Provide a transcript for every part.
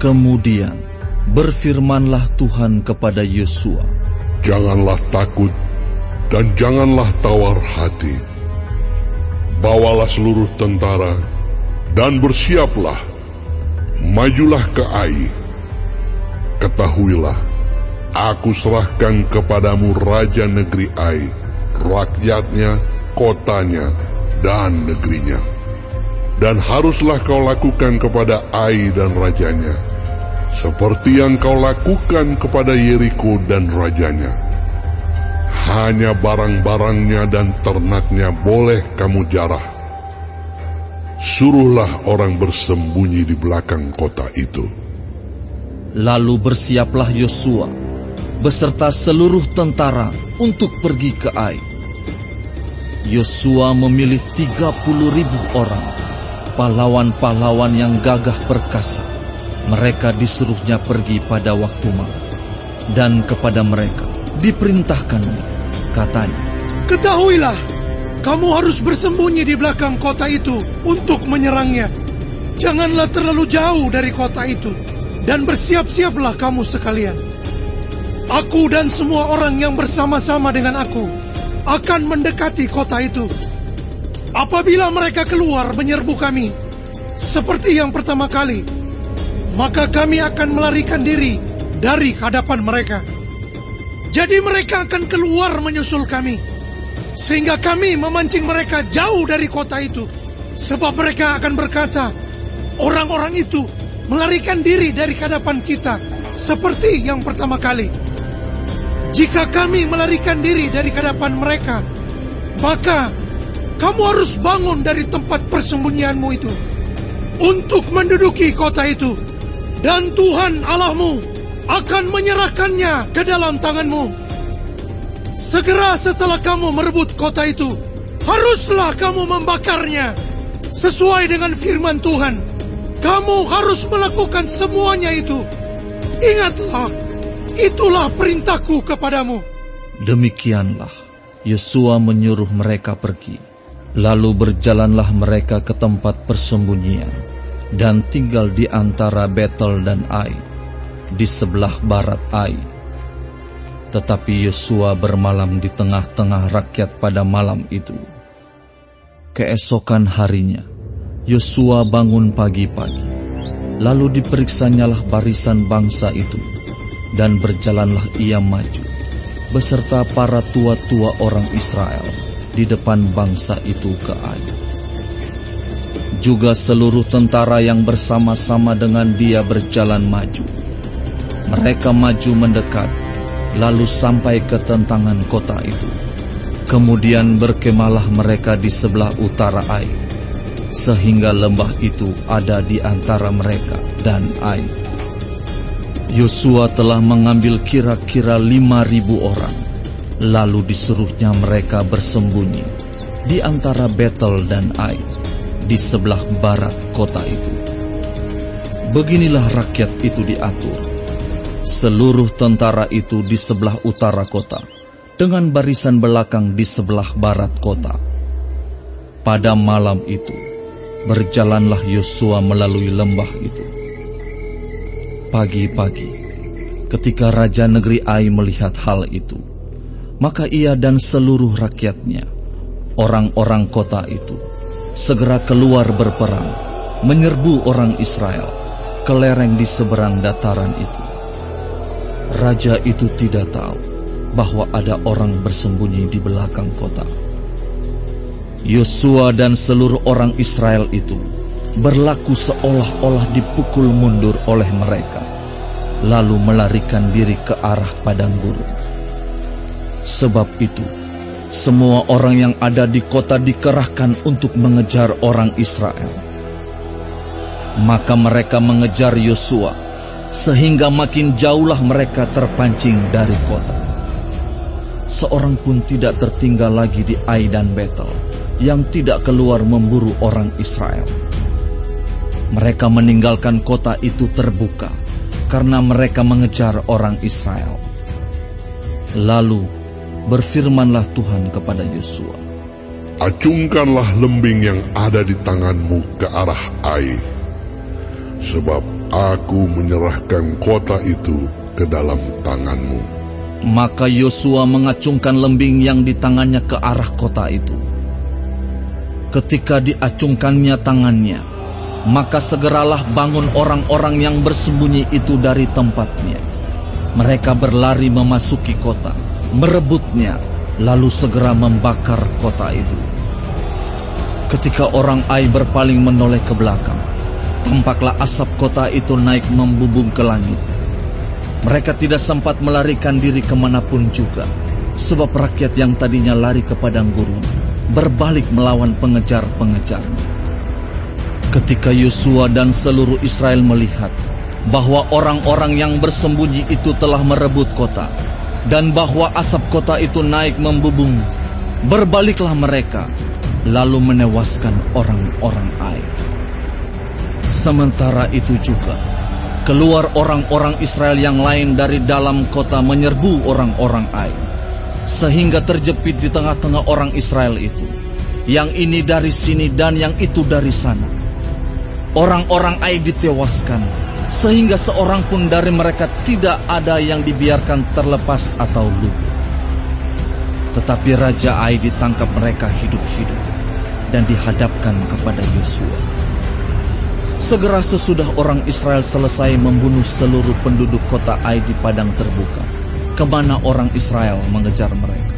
Kemudian berfirmanlah Tuhan kepada Yosua, "Janganlah takut dan janganlah tawar hati. Bawalah seluruh tentara dan bersiaplah. Majulah ke Ai. Ketahuilah, aku serahkan kepadamu raja negeri Ai, rakyatnya, kotanya, dan negerinya. Dan haruslah kau lakukan kepada Ai dan rajanya, seperti yang kau lakukan kepada Yeriko dan rajanya. Hanya barang-barangnya dan ternaknya boleh kamu jarah. Suruhlah orang bersembunyi di belakang kota itu." Lalu bersiaplah Yosua beserta seluruh tentara untuk pergi ke Ai. Yosua memilih 30.000 orang, pahlawan-pahlawan yang gagah perkasa. Mereka disuruhnya pergi pada waktu malam. Dan kepada mereka diperintahkan, katanya, "Ketahuilah, kamu harus bersembunyi di belakang kota itu untuk menyerangnya. Janganlah terlalu jauh dari kota itu, dan bersiap-siaplah kamu sekalian. Aku dan semua orang yang bersama-sama dengan aku akan mendekati kota itu. Apabila mereka keluar menyerbu kami, seperti yang pertama kali, maka kami akan melarikan diri dari hadapan mereka. Jadi mereka akan keluar menyusul kami, sehingga kami memancing mereka jauh dari kota itu. Sebab mereka akan berkata, orang-orang itu melarikan diri dari hadapan kita, seperti yang pertama kali. Jika kami melarikan diri dari hadapan mereka, maka kamu harus bangun dari tempat persembunyianmu itu untuk menduduki kota itu, dan Tuhan Allahmu akan menyerahkannya ke dalam tanganmu. Segera setelah kamu merebut kota itu, haruslah kamu membakarnya sesuai dengan firman Tuhan. Kamu harus melakukan semuanya itu. Ingatlah, itulah perintahku kepadamu." Demikianlah Yosua menyuruh mereka pergi. Lalu berjalanlah mereka ke tempat persembunyian dan tinggal di antara Betel dan Ai, di sebelah barat Ai. Tetapi Yosua bermalam di tengah-tengah rakyat pada malam itu. Keesokan harinya, Yosua bangun pagi-pagi, lalu diperiksanyalah barisan bangsa itu, dan berjalanlah ia maju, beserta para tua-tua orang Israel, di depan bangsa itu ke Ai. Juga seluruh tentara yang bersama-sama dengan dia berjalan maju. Mereka maju mendekat, lalu sampai ke tentangan kota itu. Kemudian berkemalah mereka di sebelah utara Ai, sehingga lembah itu ada di antara mereka dan Ai. Yosua telah mengambil kira-kira 5.000 orang, lalu disuruhnya mereka bersembunyi di antara Betel dan Ai, di sebelah barat kota itu. Beginilah rakyat itu diatur. Seluruh tentara itu di sebelah utara kota, dengan barisan belakang di sebelah barat kota. Pada malam itu, berjalanlah Yosua melalui lembah itu. Pagi-pagi, ketika raja negeri Ai melihat hal itu, maka ia dan seluruh rakyatnya, orang-orang kota itu, segera keluar berperang, menyerbu orang Israel ke lereng di seberang dataran itu. Raja itu tidak tahu bahwa ada orang bersembunyi di belakang kota. Yosua dan seluruh orang Israel itu berlaku seolah-olah dipukul mundur oleh mereka, lalu melarikan diri ke arah padang gurun. Sebab itu, semua orang yang ada di kota dikerahkan untuk mengejar orang Israel. Maka mereka mengejar Yosua, sehingga makin jauhlah mereka terpancing dari kota. Seorang pun tidak tertinggal lagi di Ai dan Betel, yang tidak keluar memburu orang Israel. Mereka meninggalkan kota itu terbuka, karena mereka mengejar orang Israel. Lalu berfirmanlah Tuhan kepada Yosua, "Acungkanlah lembing yang ada di tanganmu ke arah Ai, sebab Aku menyerahkan kota itu ke dalam tanganmu. Maka Yosua mengacungkan lembing yang di tangannya ke arah kota itu. Ketika diacungkannya tangannya, maka segeralah bangun orang-orang yang bersembunyi itu dari tempatnya. Mereka berlari memasuki kota, merebutnya, lalu segera membakar kota itu. Ketika orang Ai berpaling menoleh ke belakang, tampaklah asap kota itu naik membubung ke langit. Mereka tidak sempat melarikan diri kemanapun juga, sebab rakyat yang tadinya lari ke padang gurun berbalik melawan pengejar-pengejarnya. Ketika Yosua dan seluruh Israel melihat bahwa orang-orang yang bersembunyi itu telah merebut kota, dan bahwa asap kota itu naik membubung, berbaliklah mereka, lalu menewaskan orang-orang Ai. Sementara itu juga, keluar orang-orang Israel yang lain dari dalam kota menyerbu orang-orang Ai, sehingga terjepit di tengah-tengah orang Israel itu. Yang ini dari sini dan yang itu dari sana. Orang-orang Ai ditewaskan, sehingga seorang pun dari mereka tidak ada yang dibiarkan terlepas atau luput. Tetapi Raja Ai ditangkap mereka hidup-hidup dan dihadapkan kepada Yosua. Segera sesudah orang Israel selesai membunuh seluruh penduduk kota Ai di padang terbuka, kemana orang Israel mengejar mereka.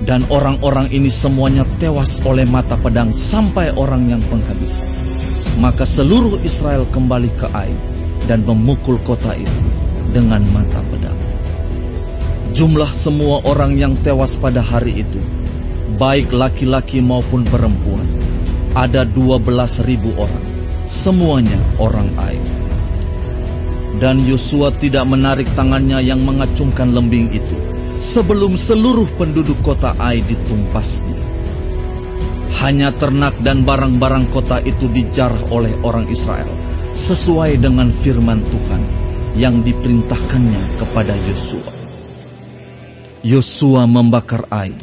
Dan orang-orang ini semuanya tewas oleh mata pedang sampai orang yang penghabisan. Maka seluruh Israel kembali ke Ai dan memukul kota itu dengan mata pedang. Jumlah semua orang yang tewas pada hari itu, baik laki-laki maupun perempuan, ada 12.000 orang. Semuanya orang Ai. Dan Yosua tidak menarik tangannya yang mengacungkan lembing itu sebelum seluruh penduduk kota Ai ditumpasnya. Hanya ternak dan barang-barang kota itu dijarah oleh orang Israel sesuai dengan firman Tuhan yang diperintahkannya kepada Yosua. Yosua membakar Ai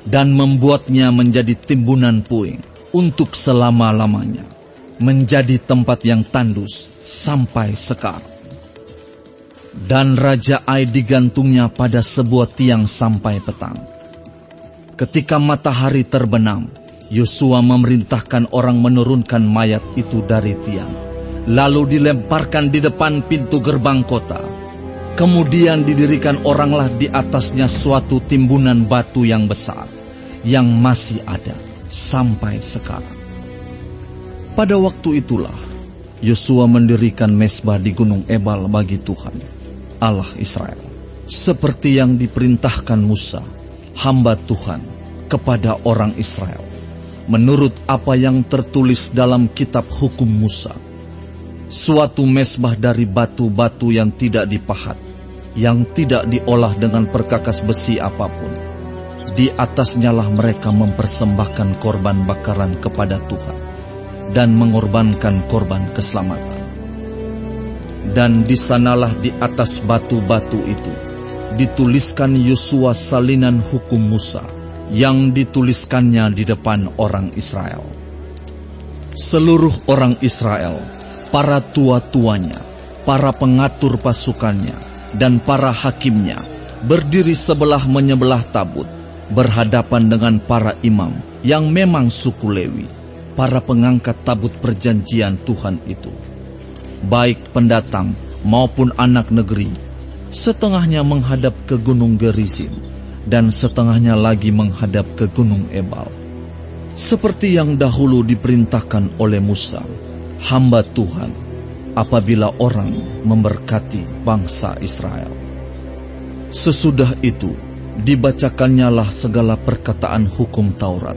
dan membuatnya menjadi timbunan puing untuk selama-lamanya, menjadi tempat yang tandus sampai sekarang. Dan Raja Ai digantungnya pada sebuah tiang sampai petang. Ketika matahari terbenam, Yosua memerintahkan orang menurunkan mayat itu dari tiang, lalu dilemparkan di depan pintu gerbang kota. Kemudian didirikan oranglah di atasnya suatu timbunan batu yang besar, yang masih ada sampai sekarang. Pada waktu itulah Yosua mendirikan mezbah di Gunung Ebal bagi Tuhan, Allah Israel, seperti yang diperintahkan Musa, hamba Tuhan, kepada orang Israel, menurut apa yang tertulis dalam kitab hukum Musa. Suatu mezbah dari batu-batu yang tidak dipahat, yang tidak diolah dengan perkakas besi apapun. Di atasnya lah mereka mempersembahkan korban bakaran kepada Tuhan dan mengorbankan korban keselamatan. Dan di sanalah di atas batu-batu itu dituliskan Yosua salinan hukum Musa yang dituliskannya di depan orang Israel. Seluruh orang Israel, para tua-tuanya, para pengatur pasukannya, dan para hakimnya berdiri sebelah menyebelah tabut, berhadapan dengan para imam yang memang suku Lewi, para pengangkat tabut perjanjian Tuhan itu, baik pendatang maupun anak negeri. Setengahnya menghadap ke Gunung Gerizim, dan setengahnya lagi menghadap ke Gunung Ebal, seperti yang dahulu diperintahkan oleh Musa, hamba Tuhan, apabila orang memberkati bangsa Israel. Sesudah itu dibacakannya lah segala perkataan hukum Taurat,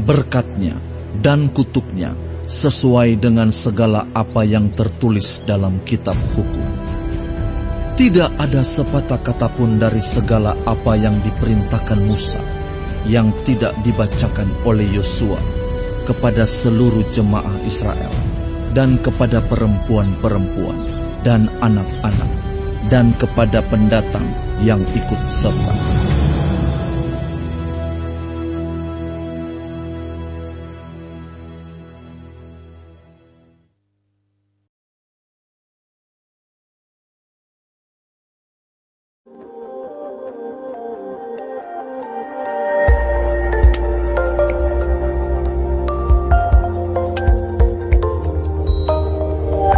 berkatnya dan kutuknya, sesuai dengan segala apa yang tertulis dalam kitab hukum. Tidak ada sepatah kata pun dari segala apa yang diperintahkan Musa yang tidak dibacakan oleh Yosua kepada seluruh jemaah Israel, dan kepada perempuan-perempuan dan anak-anak, dan kepada pendatang yang ikut serta.